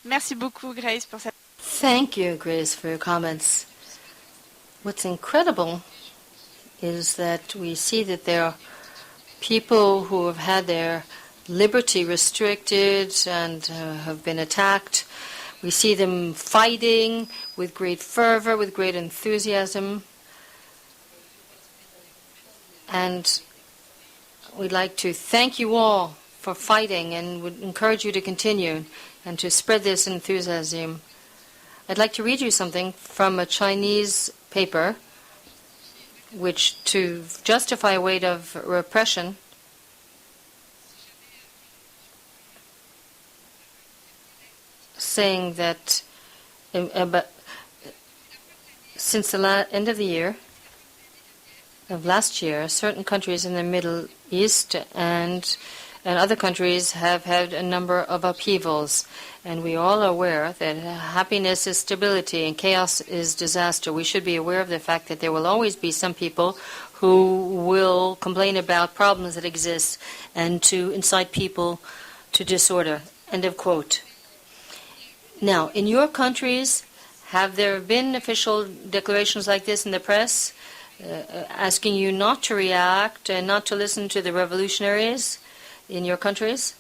Merci beaucoup, Grace, pour cette... Thank you, Grace, for your comments. What's incredible is that we see that there are people who have had their liberty restricted and have been attacked. We see them fighting with great fervor, with great enthusiasm. And we'd like to thank you all for fighting and would encourage you to continue and to spread this enthusiasm. I'd like to read you something from a Chinese paper which, to justify a weight of repression, saying that since the end of the year, of last year, certain countries in the Middle East and other countries have had a number of upheavals. And we all are aware that happiness is stability and chaos is disaster. We should be aware of the fact that there will always be some people who will complain about problems that exist and to incite people to disorder. End of quote. Now, in your countries, have there been official declarations like this in the press, asking you not to react and not to listen to the revolutionaries in your countries?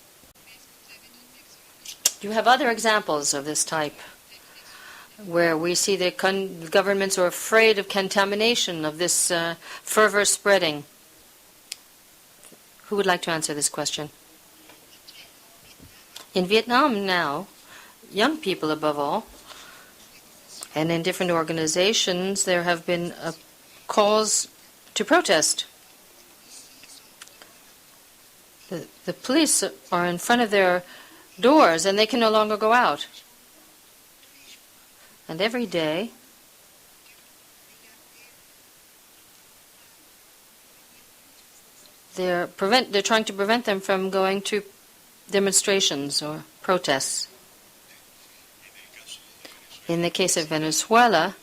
You have other examples of this type, where we see that governments are afraid of contamination, of this fervor spreading. Who would like to answer this question? In Vietnam now, young people above all, and in different organizations, there have been calls to protest. The police are in front of their doors and they can no longer go out. And every day, they're trying to prevent them from going to demonstrations or protests. In the case of Venezuela,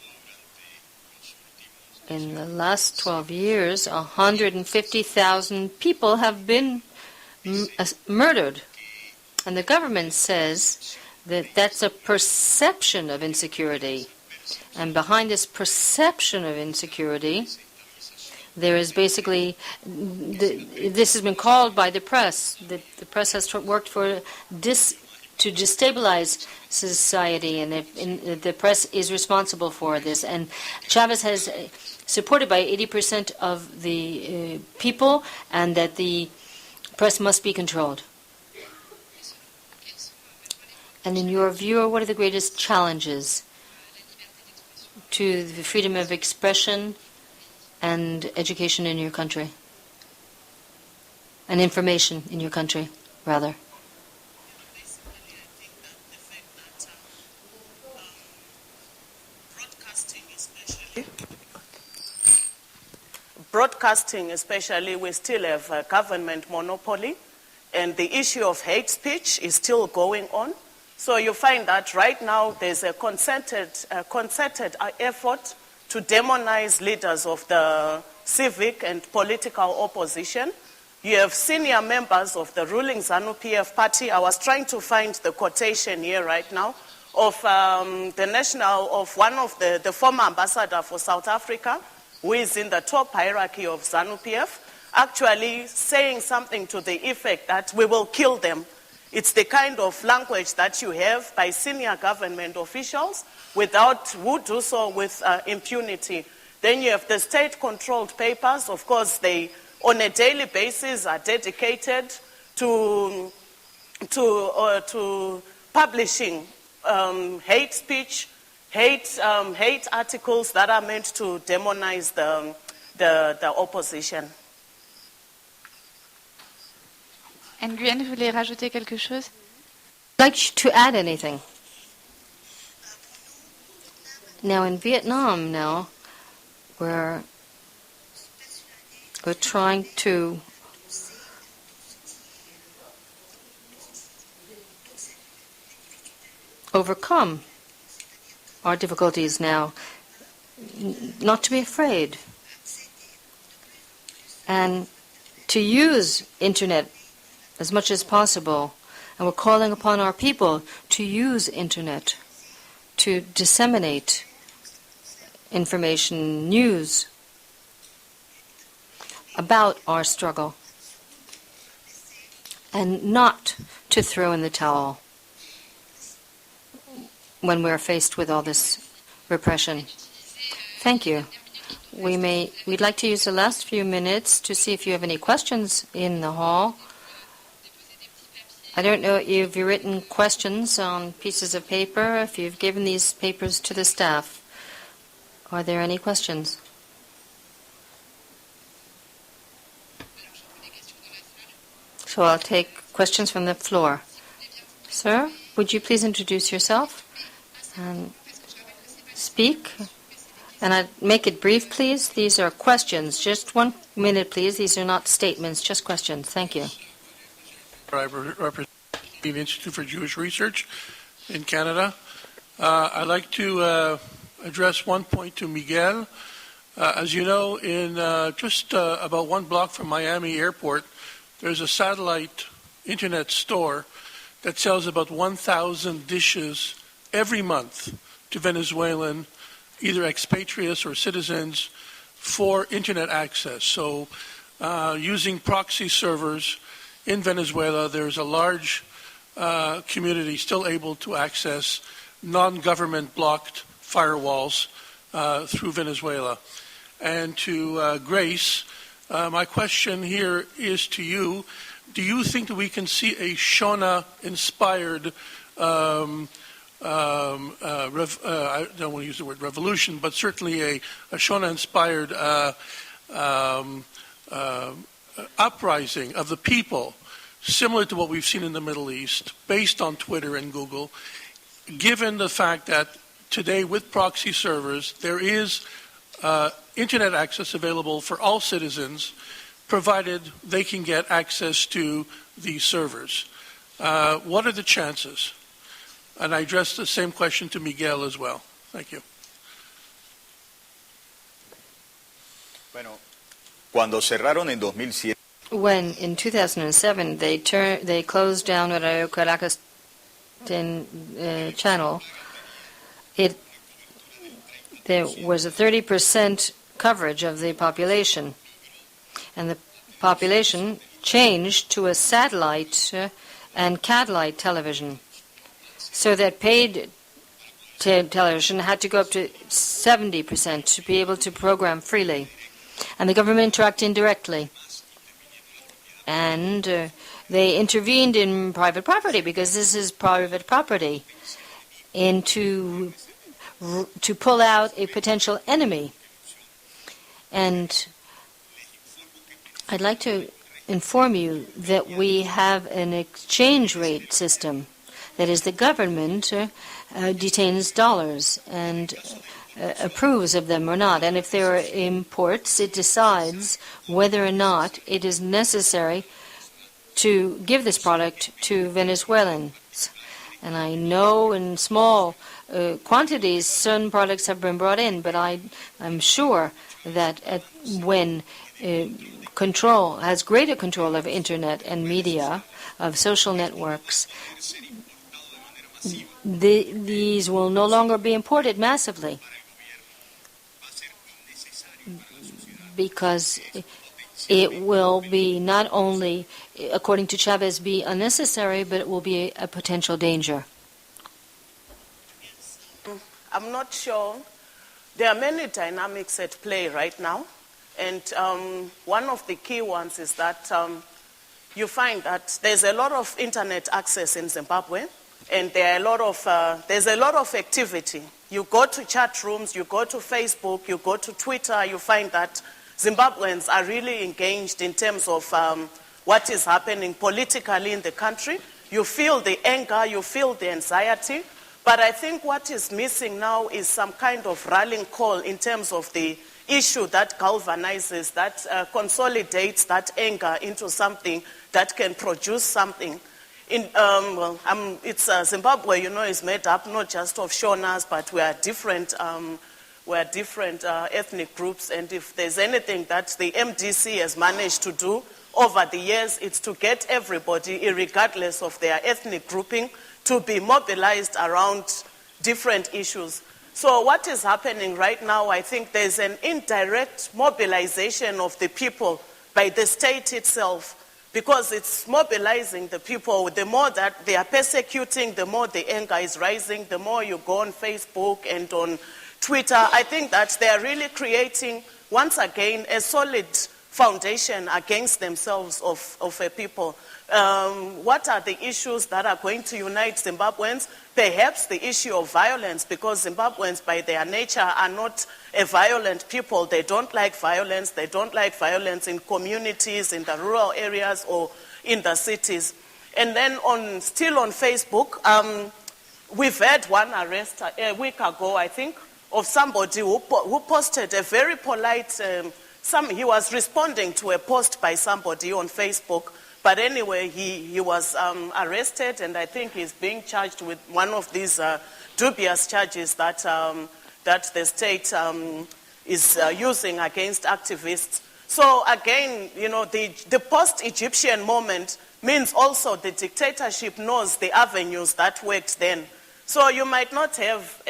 in the last 12 years, 150,000 people have been murdered. And the government says that that's a perception of insecurity. And behind this perception of insecurity, there is basically, this has been called by the press. The press has worked to destabilize society, and the press is responsible for this. And Chavez has supported by 80% of the people, and that the press must be controlled. And in your view, what are the greatest challenges to the freedom of expression and education in your country? And information in your country, rather? Broadcasting especially, we still have a government monopoly, and the issue of hate speech is still going on. So you find that right now there's a concerted effort to demonize leaders of the civic and political opposition. You have senior members of the ruling ZANU-PF party. I was trying to find the quotation here right now of one of the former ambassador for South Africa, who is in the top hierarchy of ZANU-PF, actually saying something to the effect that we will kill them. It's the kind of language that you have by senior government officials who do so with impunity. Then you have the state-controlled papers. Of course, they, on a daily basis, are dedicated to publishing hate speech, hate articles that are meant to demonize the opposition. Nguyen, vous voulez rajouter quelque chose? I'd like to add anything. Now in Vietnam we're trying to overcome our difficulties now, not to be afraid, and to use internet as much as possible, And we're calling upon our people to use internet to disseminate information, news about our struggle, and not to throw in the towel when we're faced with all this repression. Thank you. We'd like to use the last few minutes to see if you have any questions in the hall. I don't know if you've written questions on pieces of paper, if you've given these papers to the staff. Are there any questions? So I'll take questions from the floor. Sir, would you please introduce yourself and speak? And I'd make it brief, please. These are questions. Just 1 minute, please. These are not statements, just questions. Thank you. I represent the Institute for Jewish Research in Canada. I'd like to address one point to Miguel. As you know, in just about 1 block from Miami Airport, there's a satellite internet store that sells about 1,000 dishes every month to Venezuelan, either expatriates or citizens, for internet access. So using proxy servers in Venezuela, there's a large community still able to access non-government blocked firewalls through Venezuela. And to Grace, my question here is to you. Do you think that we can see a Shona-inspired, I don't want to use the word revolution, but certainly a Shona-inspired uprising of the people, similar to what we've seen in the Middle East, based on Twitter and Google, given the fact that today with proxy servers, there is internet access available for all citizens, provided they can get access to these servers. What are the chances? And I address the same question to Miguel as well. Thank you. Bueno, cuando cerraron en 2007. When in 2007 they closed down Radio Caracas channel, there was a 30% coverage of the population, and the population changed to a satellite and catellite television, so that paid television had to go up to 70% to be able to program freely, and the government interacted indirectly. And they intervened in private property, because this is private property, to pull out a potential enemy. And I'd like to inform you that we have an exchange rate system. That is, the government detains dollars and approves of them or not. And if there are imports, it decides whether or not it is necessary to give this product to Venezuelans. And I know in small quantities certain products have been brought in, but I'm sure that when control has greater control of internet and media, of social networks, these will no longer be imported massively, because it will be not only, according to Chavez, be unnecessary, but it will be a potential danger. I'm not sure. There are many dynamics at play right now. And one of the key ones is that you find that there's a lot of internet access in Zimbabwe, and there's a lot of activity. You go to chat rooms, you go to Facebook, you go to Twitter, you find that Zimbabweans are really engaged in terms of what is happening politically in the country. You feel the anger, you feel the anxiety. But I think what is missing now is some kind of rallying call in terms of the issue that galvanizes, that consolidates that anger into something that can produce something. Zimbabwe, is made up not just of Shonas, but we are different ethnic groups. And if there's anything that the MDC has managed to do over the years, it's to get everybody, regardless of their ethnic grouping, to be mobilized around different issues. So what is happening right now, I think there's an indirect mobilization of the people by the state itself, because it's mobilizing the people. The more that they are persecuting, the more the anger is rising, the more you go on Facebook and on Twitter. I think that they are really creating, once again, a solid foundation against themselves of a people. What are the issues that are going to unite Zimbabweans? Perhaps the issue of violence, because Zimbabweans by their nature are not a violent people. They don't like violence. They don't like violence in communities, in the rural areas or in the cities. And then still on Facebook, we've had one arrest a week ago, I think, of somebody who posted a very polite, he was responding to a post by somebody on Facebook. But anyway, he was arrested, and I think he's being charged with one of these dubious charges that the state is using against activists. So again, the post-Egyptian moment means also the dictatorship knows the avenues that worked then. So you might not have,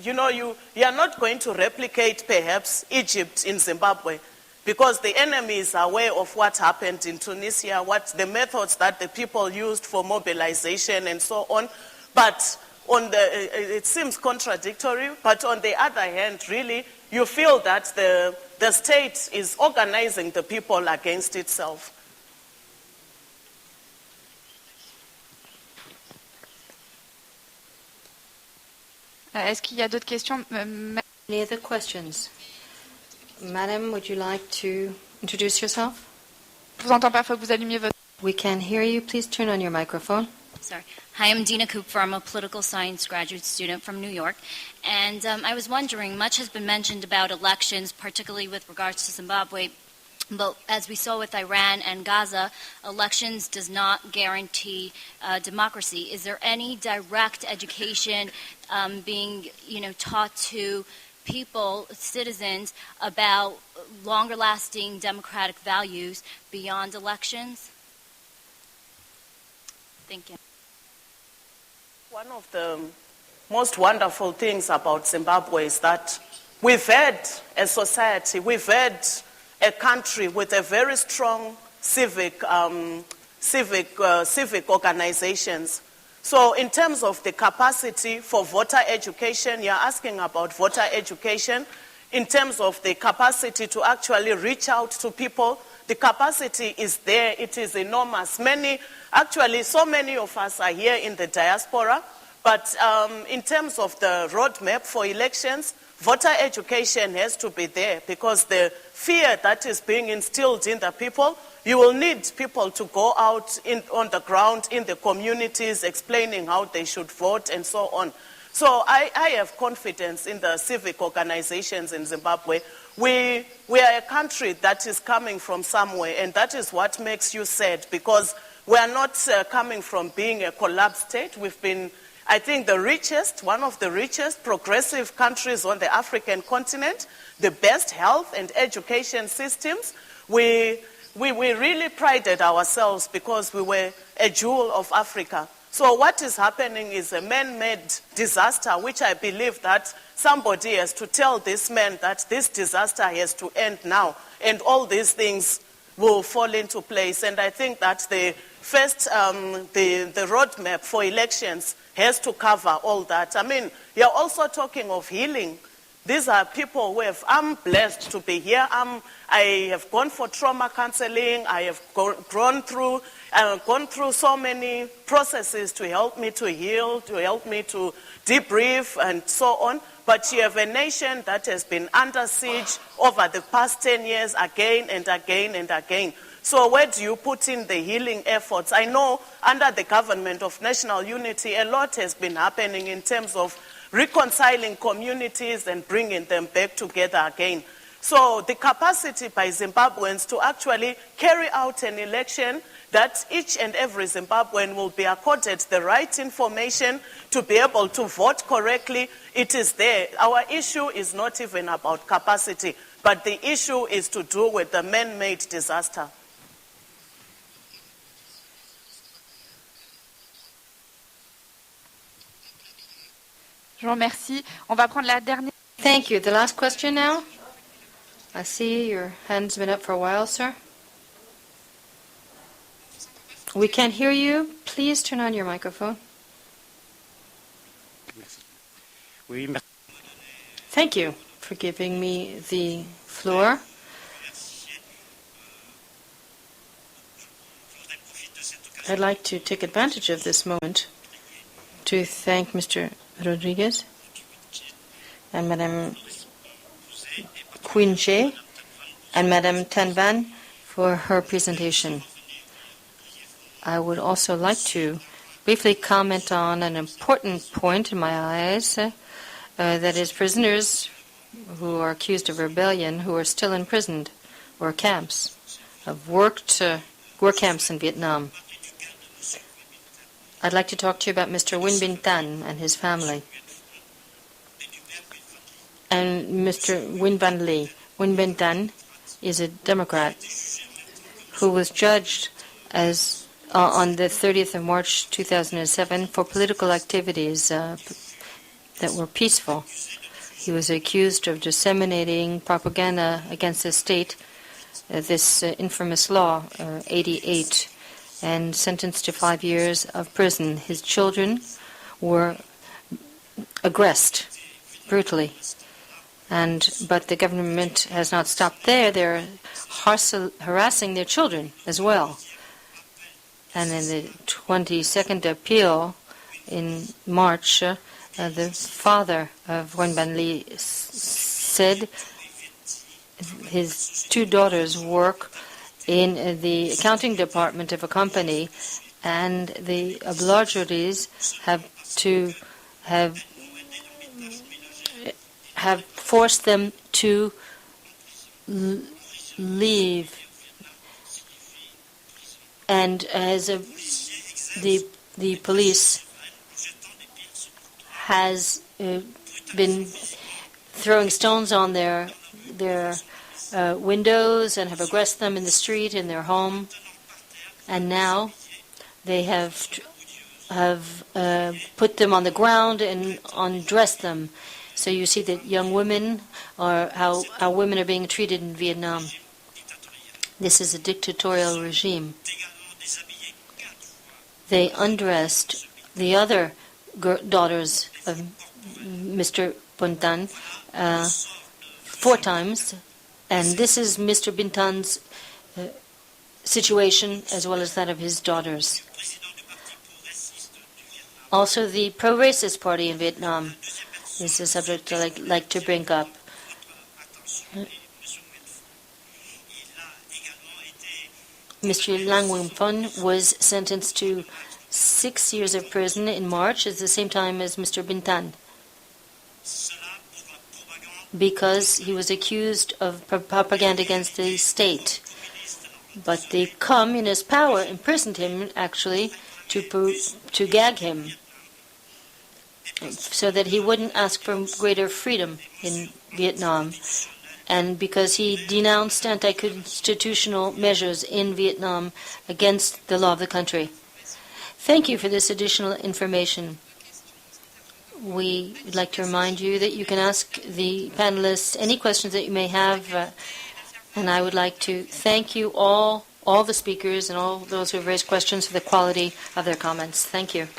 you are not going to replicate perhaps Egypt in Zimbabwe, because the enemy is aware of what happened in Tunisia, what the methods that the people used for mobilization and so on. But it seems contradictory, but on the other hand, really, you feel that the state is organizing the people against itself. Est-ce qu'il y a d'autres questions? Any other questions? Madam, would you like to introduce yourself? Je vous entends pas, faut que vous allumiez votre... We can hear you. Please turn on your microphone. Sorry. Hi, I'm Dina Cooper. I'm a political science graduate student from New York. And I was wondering, much has been mentioned about elections, particularly with regards to Zimbabwe. But as we saw with Iran and Gaza, elections does not guarantee democracy. Is there any direct education being taught to people, citizens, about longer-lasting democratic values beyond elections? Thank you. One of the most wonderful things about Zimbabwe is that we've had a society, we've had a country with a very strong civic organizations. So in terms of the capacity for voter education, you're asking about voter education. In terms of the capacity to actually reach out to people, the capacity is there. It is enormous. So many of us are here in the diaspora. But in terms of the roadmap for elections, voter education has to be there, because the fear that is being instilled in the people, you will need people to go out on the ground in the communities explaining how they should vote and so on. So I have confidence in the civic organizations in Zimbabwe. We are a country that is coming from somewhere, and that is what makes you sad, because we are not coming from being a collapsed state. We've been, I think, one of the richest progressive countries on the African continent, the best health and education systems. We really prided ourselves because we were a jewel of Africa. So what is happening is a man-made disaster, which I believe that somebody has to tell this man that this disaster has to end now, and all these things will fall into place. And I think that the first, the roadmap for elections has to cover all that. I mean, you're also talking of healing. These are people who I'm blessed to be here. I have gone for trauma counseling. I have gone through so many processes to help me to heal, to help me to debrief and so on. But you have a nation that has been under siege over the past 10 years again and again and again. So where do you put in the healing efforts? I know under the government of national unity, a lot has been happening in terms of reconciling communities and bringing them back together again. So the capacity by Zimbabweans to actually carry out an election that each and every Zimbabwean will be accorded the right information to be able to vote correctly, it is there. Our issue is not even about capacity, but the issue is to do with the man-made disaster. Je vous remercie. On va prendre la dernière. Thank you. The last question now. I see your hand's been up for a while, sir. We can't hear you. Please turn on your microphone. Thank you for giving me the floor. I'd like to take advantage of this moment to thank Mr. Rodriguez and Madame Kwinjeh and Madame Tan for her presentation. I would also like to briefly comment on an important point in my eyes, that is prisoners who are accused of rebellion who are still imprisoned or camps, have worked camps in Vietnam. I'd like to talk to you about Mr. Nguyen Thanh and his family. And Mr. Nguyen Thanh is a Democrat who was judged as on the 30th of March 2007 for political activities that were peaceful. He was accused of disseminating propaganda against the state, this infamous law, 88, and sentenced to 5 years of prison. His children were aggressed brutally, but the government has not stopped there. They're harassing their children as well. And in the 22nd appeal in March, the father of Nguyen Thanh said his 2 daughters work in the accounting department of a company, and the obligatories have forced them to leave. And as the police has been throwing stones on their windows and have aggressed them in the street, in their home, and now they have put them on the ground and undressed them. So you see that young women are how women are being treated in Vietnam. This is a dictatorial regime. They undressed the other daughters of Mr. Nguyen Thanh 4 times, and this is Mr. Nguyen Thanh's situation as well as that of his daughters. Also, the pro-racist party in Vietnam is a subject I'd like to bring up. Mr. Nguyen Thanh was sentenced to 6 years of prison in March, at the same time as Mr. Nguyen Thanh, because he was accused of propaganda against the state. But the communist power imprisoned him, actually, to gag him, so that he wouldn't ask for greater freedom in Vietnam, and because he denounced anti-constitutional measures in Vietnam against the law of the country. Thank you for this additional information. We would like to remind you that you can ask the panelists any questions that you may have, and I would like to thank you all the speakers and all those who have raised questions for the quality of their comments. Thank you.